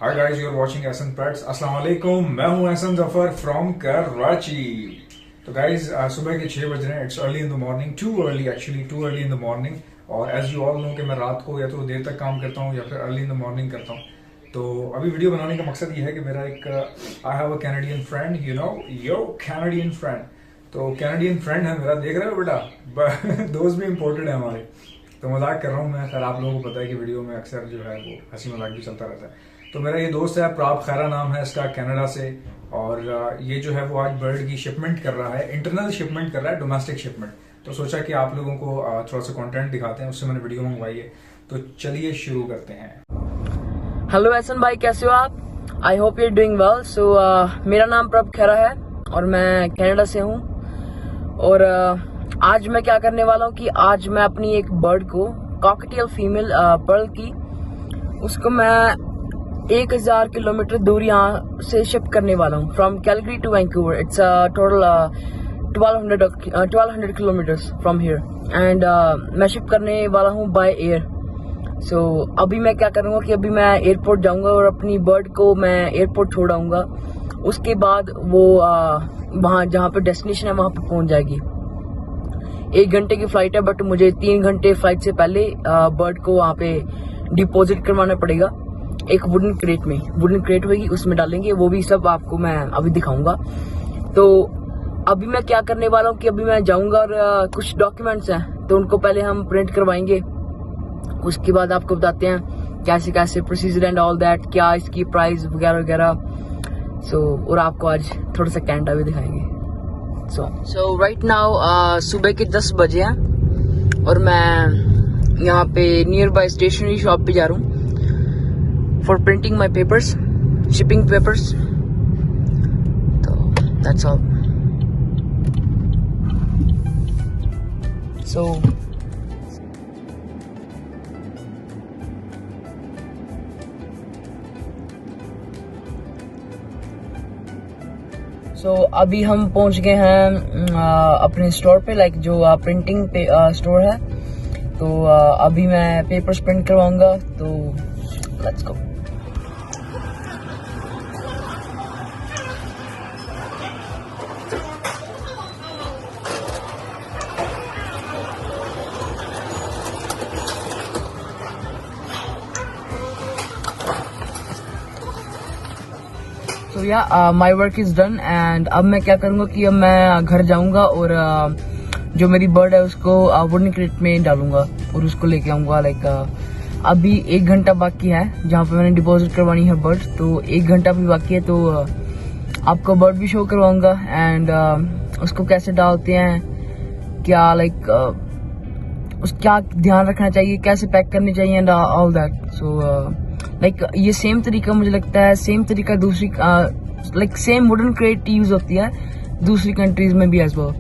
Hi guys, you are watching Ehsan pets. अस्सलाम वालेकुम, मैं हूं एहसन जफर फ्रॉम कराची। तो गाइस सुबह के 6 बज रहे हैं। It's early in the morning, too early actually, too early in the morning. और एज यू ऑल नो कि मैं रात को या तो देर तक काम करता हूं या फिर अर्ली इन द मॉर्निंग करता हूं। तो अभी वीडियो बनाने का मकसद ये है कि मेरा एक I have a Canadian friend, you know, yo Canadian friend. तो कैनेडियन फ्रेंड है मेरा, देख रहे हो बेटा, दोस्त भी इम्पोर्टेड है हमारे। तो मजाक कर रहा हूँ मैं। खैर आप लोगों को पता है कि वीडियो में अक्सर जो है वो हंसी मजाक भी चलता रहता है। तो मेरा ये दोस्त है, प्राप खैरा नाम है इसका, कनाडा से। और ये जो है वो आज बर्ड की शिपमेंट कर रहा है, इंटरनल शिपमेंट कर रहा है, डोमेस्टिक शिपमेंट। तो सोचा कि आप लोगों को थोड़ा सा कंटेंट दिखाते हैं, उससे मैंने वीडियो मंगवाई है। तो चलिए शुरू करते हैं। हेलो एहसन भाई, कैसे हो आप? I hope you are doing well. So मेरा नाम प्रभ खैरा है और मैं कनाडा से हूँ। और आज मैं क्या करने वाला हूँ कि आज मैं अपनी एक बर्ड को, कॉकटेल फीमेल पर्ल की, उसको मैं 1000 किलोमीटर दूर यहाँ से शिप करने वाला हूँ, from Calgary to Vancouver. It's total 1200 kilometres from here. And मैं शिप करने वाला हूँ बाय एयर। सो अभी मैं क्या करूँगा कि अभी मैं एयरपोर्ट जाऊँगा और अपनी बर्ड को मैं एयरपोर्ट छोड़ाऊँगा। उसके बाद वो वहाँ जहाँ पे डेस्टिनेशन है वहाँ पे पहुँच जाएगी। 1 घंटे की फ्लाइट है, बट मुझे 3 घंटे फ्लाइट से पहले बर्ड को वहाँ पे डिपॉजिट करवाना पड़ेगा। एक वुडन क्रेट में, वुडन क्रेट होगी, उसमें डालेंगे। वो भी सब आपको मैं अभी दिखाऊंगा। तो अभी मैं क्या करने वाला हूँ कि अभी मैं जाऊंगा और कुछ डॉक्यूमेंट्स हैं तो उनको पहले हम प्रिंट करवाएंगे। उसके बाद आपको बताते हैं कैसे कैसे प्रोसीजर एंड ऑल दैट, क्या इसकी प्राइस वगैरह वगैरह। सो और आपको आज थोड़ा सा कैनेडा भी दिखाएंगे। सो राइट नाउ सुबह के 10 बजे हैं और मैं यहाँ पे नियर बाय स्टेशनरी शॉप पे जा रहा हूँ for printing my papers, shipping papers. So that's all. So अभी हम पहुंच गए हैं अपने स्टोर पे, लाइक जो प्रिंटिंग पे स्टोर है। तो अभी मैं पेपर्स प्रिंट करवाऊंगा। तो लेट्स गो। तो या my work is done. And अब मैं क्या करूँगा कि अब मैं घर जाऊँगा और जो मेरी बर्ड है उसको वुडन क्रेट में डालूंगा और उसको लेके आऊँगा। लाइक अभी 1 घंटा बाकी है जहाँ पे मैंने डिपॉजिट करवानी है बर्ड। तो 1 घंटा भी बाकी है। तो आपको बर्ड भी शो करवाऊँगा एंड उसको कैसे डालते हैं, क्या लाइक उस क्या ध्यान रखना चाहिए, कैसे पैक करनी चाहिए and all that. So like ये सेम तरीका मुझे लगता है, सेम तरीका दूसरी like same wooden crate use होती है दूसरी कंट्रीज में भी एज वेल।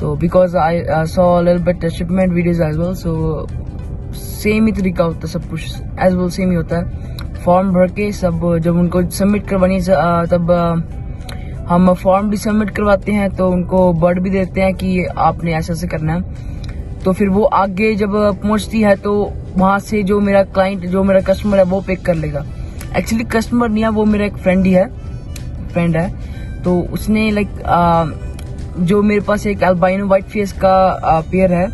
तो because I saw little bit shipment videos as well. So same ही तरीका होता है, सब कुछ एज वेल सेम ही होता है। फॉर्म भर के सब जब उनको सबमिट करवानी तब हम फॉर्म भी सबमिट करवाते हैं, तो उनको बर्ड भी देते हैं कि आपने ऐसे ऐसे करना है। तो फिर वो आगे जब पहुंचती है तो वहां से जो मेरा क्लाइंट, जो मेरा कस्टमर है वो पिक कर लेगा। एक्चुअली कस्टमर नहीं है, वो मेरा एक फ्रेंड है। तो उसने लाइक जो मेरे पास एक अल्बाइनो व्हाइट फेस का पेयर है,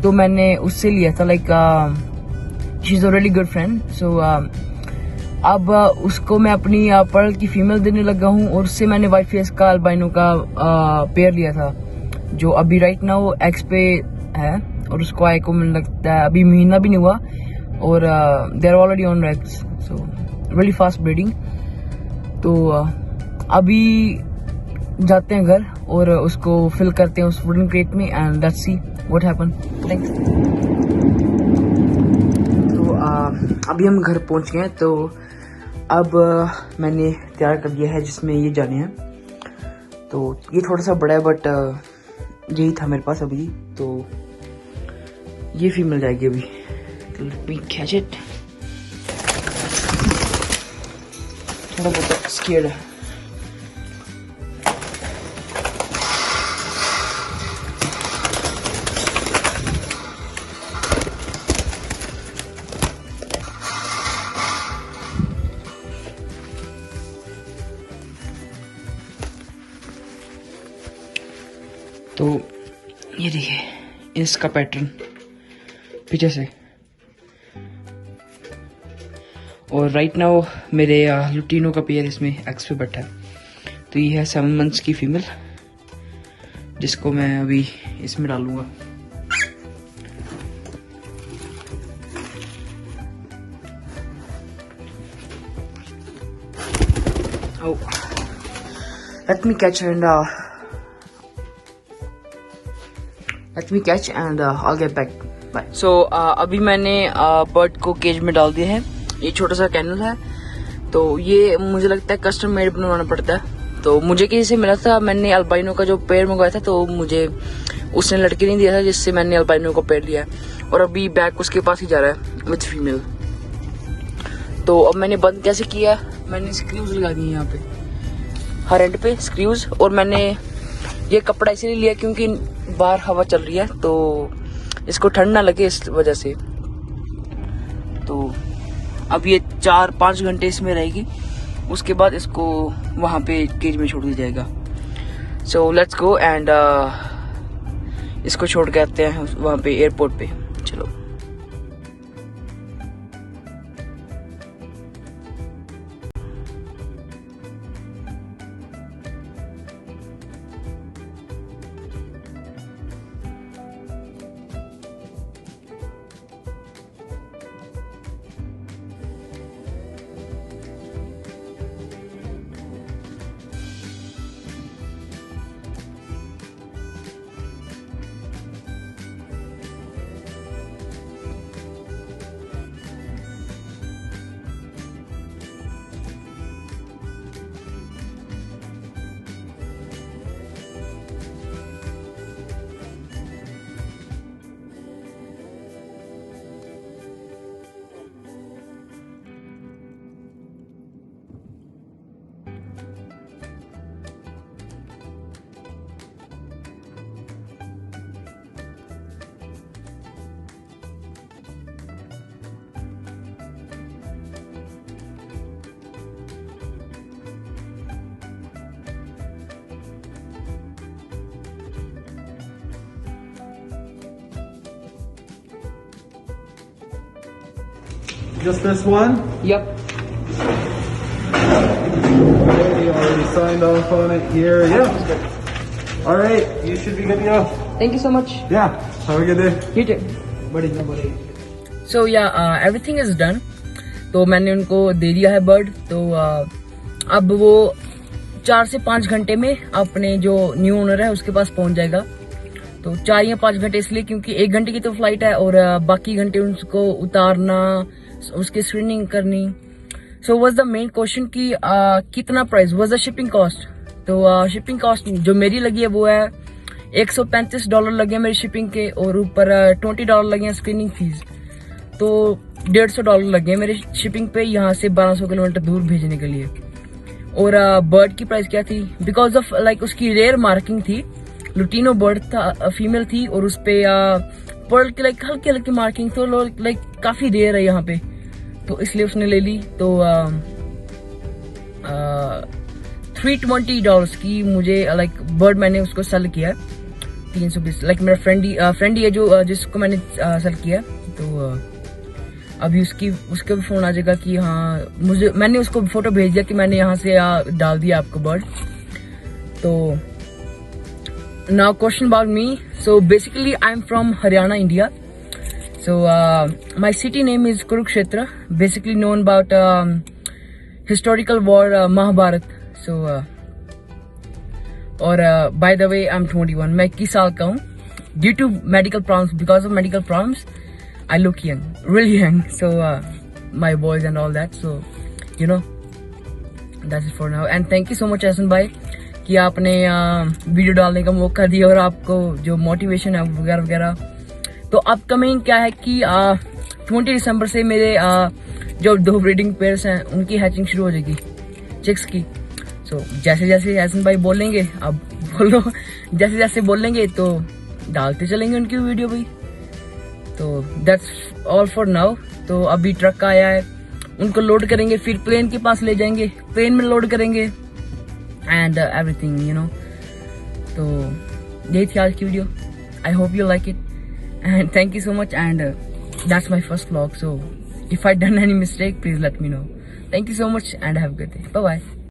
तो मैंने उससे लिया था। Like she is a really good friend. So अब उसको मैं अपनी पर्ल की फीमेल देने लगा हूँ और उससे मैंने व्हाइट फेस का अल्बाइनो का पेयर लिया था, जो अभी राइट नाउ एक्स पे है। और उसको आए को मुझे लगता है अभी महीना भी नहीं हुआ और they are already on racks. So really fast breeding. तो अभी जाते हैं घर और उसको फिल करते हैं उस वुडन क्रेट में and let's see what happen. Thanks. तो अभी हम घर पहुंच गए हैं। तो अब मैंने तैयार कर दिया है जिसमें ये जाने हैं। तो ये थोड़ा सा बड़ा है बट यही था मेरे पास अभी। तो ये फीमेल जाएगी अभी। Let me catch it. थोड़ा बहुत स्केर्ड है। ये देखिए इसका पैटर्न पीछे से। और राइट नाउ मेरे लुटीनो का पेयर इसमें एक्स पे बैठा है। तो ये है 7 months की फीमेल, जिसको मैं अभी इसमें डालूंगा। Oh, let me catch and I'll get back. Bye. So अभी मैंने बर्ड को केज में डाल दिया है। ये छोटा सा कैनल है, तो ये मुझे लगता है कस्टम मेड बनवाना पड़ता है। तो मुझे किसी से मिला था, मैंने अल्बाइनो का जो पेयर मंगवाया था, तो मुझे उसने लड़के नहीं दिया था, जिससे मैंने अल्बाइनो को पेयर लिया है। और अभी बैग उसके पास ही जा रहा है विथ फीमेल। तो अब मैंने बंद कैसे किया, मैंने स्क्रूज लगा दिए यहाँ पे हर एंड पे स्क्रूज। और मैंने ये कपड़ा इसलिए लिया क्योंकि बाहर हवा चल रही है, तो इसको ठंड ना लगे इस वजह से। तो अब ये 4-5 घंटे इसमें रहेगी, उसके बाद इसको वहाँ पे केज में छोड़ दिया जाएगा। सो लेट्स गो एंड इसको छोड़ के आते हैं वहाँ पे एयरपोर्ट पे। चलो। Just this one? Yep. You already signed off on it here. Yeah. All right. You should be good to go. Thank you so much. Yeah. Have a good day. You too. Buddy. So yeah, everything is done. तो मैंने उनको दे दिया है bird. तो अब वो 4 से 5 घंटे में अपने जो न्यू ओनर है उसके पास पहुंच जाएगा। तो 4 या 5 घंटे इसलिए क्योंकि 1 घंटे की तो फ्लाइट है, और बाकी घंटे उसको उतारना, उसकी स्क्रीनिंग करनी। So was the main question कि कितना price was the shipping cost. तो शिपिंग कॉस्ट जो मेरी लगी है वो है $135 लगे मेरी शिपिंग के, और ऊपर $20 लगे स्क्रीनिंग फीस। तो $150 लगे मेरे शिपिंग पे यहाँ से 1200 किलोमीटर दूर भेजने के लिए। और बर्ड की प्राइस क्या थी, बिकॉज ऑफ लाइक उसकी रेयर मार्किंग थी, लुटीनो बर्ड था, फीमेल थी, और उस पे पर्ल की लाइक हल्की हल्की मार्किंग, तो लाइक काफी रेयर है यहाँ पे, तो इसलिए उसने ले ली। तो $320 की मुझे लाइक बर्ड मैंने उसको सेल किया 320। लाइक मेरा फ्रेंड ही है जो जिसको मैंने सेल किया। तो अभी उसका भी फोन आ जाएगा कि हाँ मैंने उसको फोटो भेज दिया कि मैंने यहाँ से डाल दिया आपको बर्ड। तो now question about me. So basically I'm from Haryana, India. So my city name is Kurukshetra, basically known about historical war Mahabharat. So और by the way I'm 21. मैं 21 साल का हूँ। Due to medical problems, because of medical problems, I look young, really young. So my boys and all that. So you know, that's it for now. And thank you so much Hasan bhai कि आपने video डालने का मौका दिया, और आपको जो motivation है वगैरह वगैरह। तो अपकमिंग क्या है कि 20 दिसंबर से मेरे जो 2 ब्रीडिंग पेयर्स हैं उनकी हैचिंग शुरू हो जाएगी चिक्स की। सो जैसे जैसे हसन भाई बोलेंगे, अब बोलो, जैसे जैसे बोलेंगे तो डालते चलेंगे उनकी वीडियो भी। तो दैट्स ऑल फॉर नाउ। तो अभी ट्रक आया है, उनको लोड करेंगे, फिर प्लेन के पास ले जाएंगे, प्लेन में लोड करेंगे, and everything, you know. So यही थी आज की video. I hope you like it and thank you so much. And that's my first vlog, so if I done any mistake, please let me know. Thank you so much and have a good day. Bye bye.